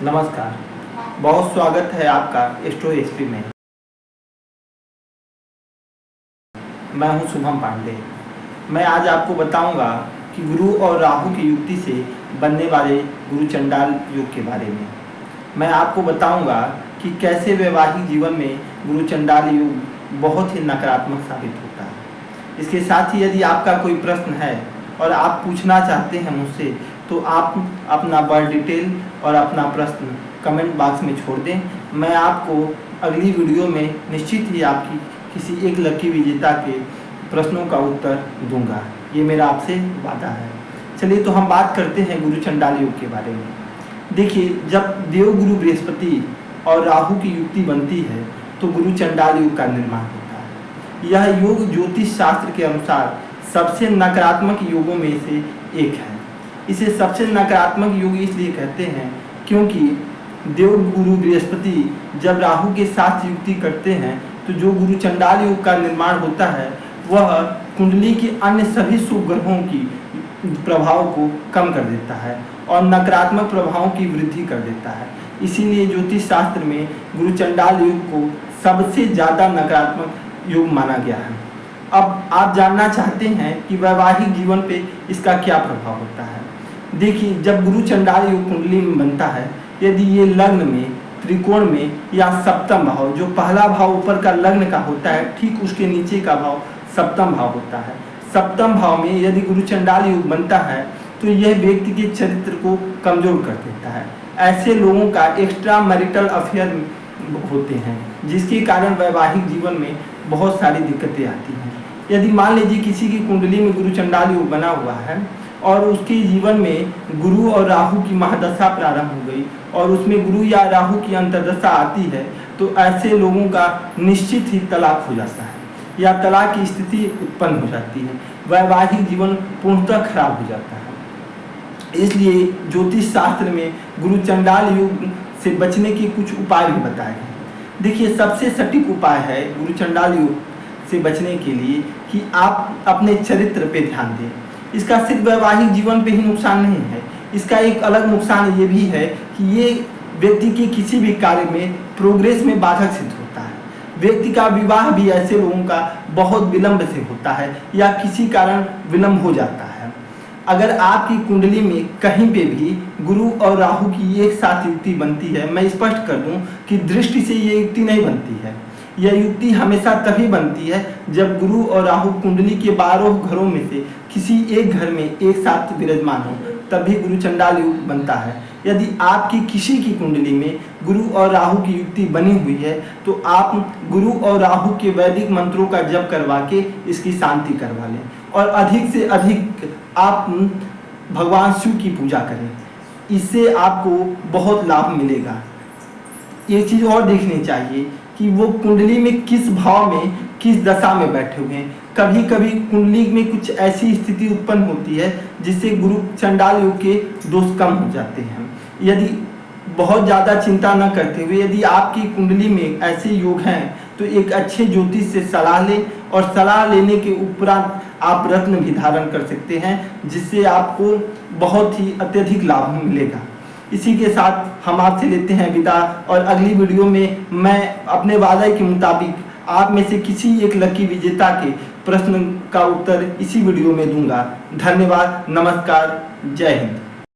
नमस्कार, बहुत स्वागत है आपका एस्ट्रो एक्सपी में। मैं हूं शुभम पांडे। मैं आज आपको बताऊंगा कि गुरु और राहु की युक्ति से बनने वाले गुरु चंडाल योग के बारे में। मैं आपको बताऊंगा कि कैसे वैवाहिक जीवन में गुरु चंडाल योग बहुत ही नकारात्मक साबित होता है। इसके साथ ही यदि आपका कोई प्रश्न है और आप पूछना चाहते हैं मुझसे, तो आप अपना बर्थ डिटेल और अपना प्रश्न कमेंट बॉक्स में छोड़ दें। मैं आपको अगली वीडियो में निश्चित ही आपकी किसी एक लकी विजेता के प्रश्नों का उत्तर दूंगा। ये मेरा आपसे वादा है। चलिए तो हम बात करते हैं गुरु चंडाल योग के बारे में। देखिए, जब देवगुरु बृहस्पति और राहु की युक्ति बनती है तो गुरु चंडाल योग का निर्माण होता है। यह योग ज्योतिष शास्त्र के अनुसार सबसे नकारात्मक योगों में से एक है। इसे सबसे नकारात्मक योग इसलिए कहते हैं क्योंकि देवगुरु बृहस्पति जब राहु के साथ युक्ति करते हैं तो जो गुरु चंडाल योग का निर्माण होता है वह कुंडली के अन्य सभी शुभ ग्रहों की प्रभाव को कम कर देता है और नकारात्मक प्रभावों की वृद्धि कर देता है। इसीलिए ज्योतिष शास्त्र में गुरु चंडाल योग को सबसे ज़्यादा नकारात्मक योग माना गया है। अब आप जानना चाहते हैं कि वैवाहिक जीवन पे इसका क्या प्रभाव होता है। देखिए, जब गुरु चंडाल योग कुंडली में बनता है, यदि ये लग्न में, त्रिकोण में या सप्तम भाव, जो पहला भाव ऊपर का लग्न का होता है, ठीक उसके नीचे का भाव सप्तम भाव होता है। सप्तम भाव में यदि गुरु चंडाल योग बनता है तो यह व्यक्ति के चरित्र को कमजोर कर देता है। ऐसे लोगों का एक्स्ट्रा मैरिटल अफेयर होते हैं, जिसके कारण वैवाहिक जीवन में बहुत सारी दिक्कतें आती हैं। यदि मान लीजिए किसी की कुंडली में गुरु चंडाल योग बना हुआ है और उसके जीवन में गुरु और राहु की महादशा प्रारंभ हो गई और उसमें गुरु या राहु की अंतर्दशा आती है, तो ऐसे लोगों का निश्चित ही तलाक हो जाता है या तलाक की स्थिति उत्पन्न हो जाती है। वैवाहिक जीवन पूर्णतः खराब हो जाता है। इसलिए ज्योतिष शास्त्र में गुरु चंडाल योग से बचने के कुछ उपाय भी बताए हैं। देखिए, सबसे सटीक उपाय है गुरु चंडाल योग से बचने के लिए कि आप अपने चरित्र पे ध्यान दें। इसका सिर्फ वैवाहिक जीवन पे ही नुकसान नहीं है, इसका एक अलग नुकसान ये भी है कि ये व्यक्ति के किसी भी कार्य में प्रोग्रेस में बाधक सिद्ध होता है। व्यक्ति का विवाह भी ऐसे लोगों का बहुत विलंब से होता है या किसी कारण विलंब हो जाता है। अगर आपकी कुंडली में कहीं पे भी गुरु और राहु की एक साथ युक्ति बनती है, मैं स्पष्ट कर दूं कि दृष्टि से ये युक्ति नहीं बनती है। यह युक्ति हमेशा तभी बनती है जब गुरु और राहु कुंडली के 12 घरों में से किसी एक घर में एक साथ विराजमान हो, तभी गुरु चंडाल योग बनता है। यदि आपकी किसी की कुंडली में गुरु और राहु की युक्ति बनी हुई है तो आप गुरु और राहु के वैदिक मंत्रों का जप करवा के इसकी शांति करवा लें और अधिक से अधिक आप भगवान शिव की पूजा करें। इससे आपको बहुत लाभ मिलेगा। ये चीज़ और देखनी चाहिए कि वो कुंडली में किस भाव में, किस दशा में बैठे हुए हैं। कभी कभी कुंडली में कुछ ऐसी स्थिति उत्पन्न होती है जिससे गुरु चंडाल योग के दोष कम हो जाते हैं। यदि बहुत ज़्यादा चिंता न करते हुए यदि आपकी कुंडली में ऐसे योग हैं तो एक अच्छे ज्योतिष से सलाह लें और सलाह लेने के उपरांत आप रत्न भी धारण कर सकते हैं, जिससे आपको बहुत ही अत्यधिक लाभ मिलेगा। इसी के साथ हम आपसे लेते हैं विदा और अगली वीडियो में मैं अपने वादे के मुताबिक आप में से किसी एक लकी विजेता के प्रश्न का उत्तर इसी वीडियो में दूंगा। धन्यवाद, नमस्कार, जय हिंद।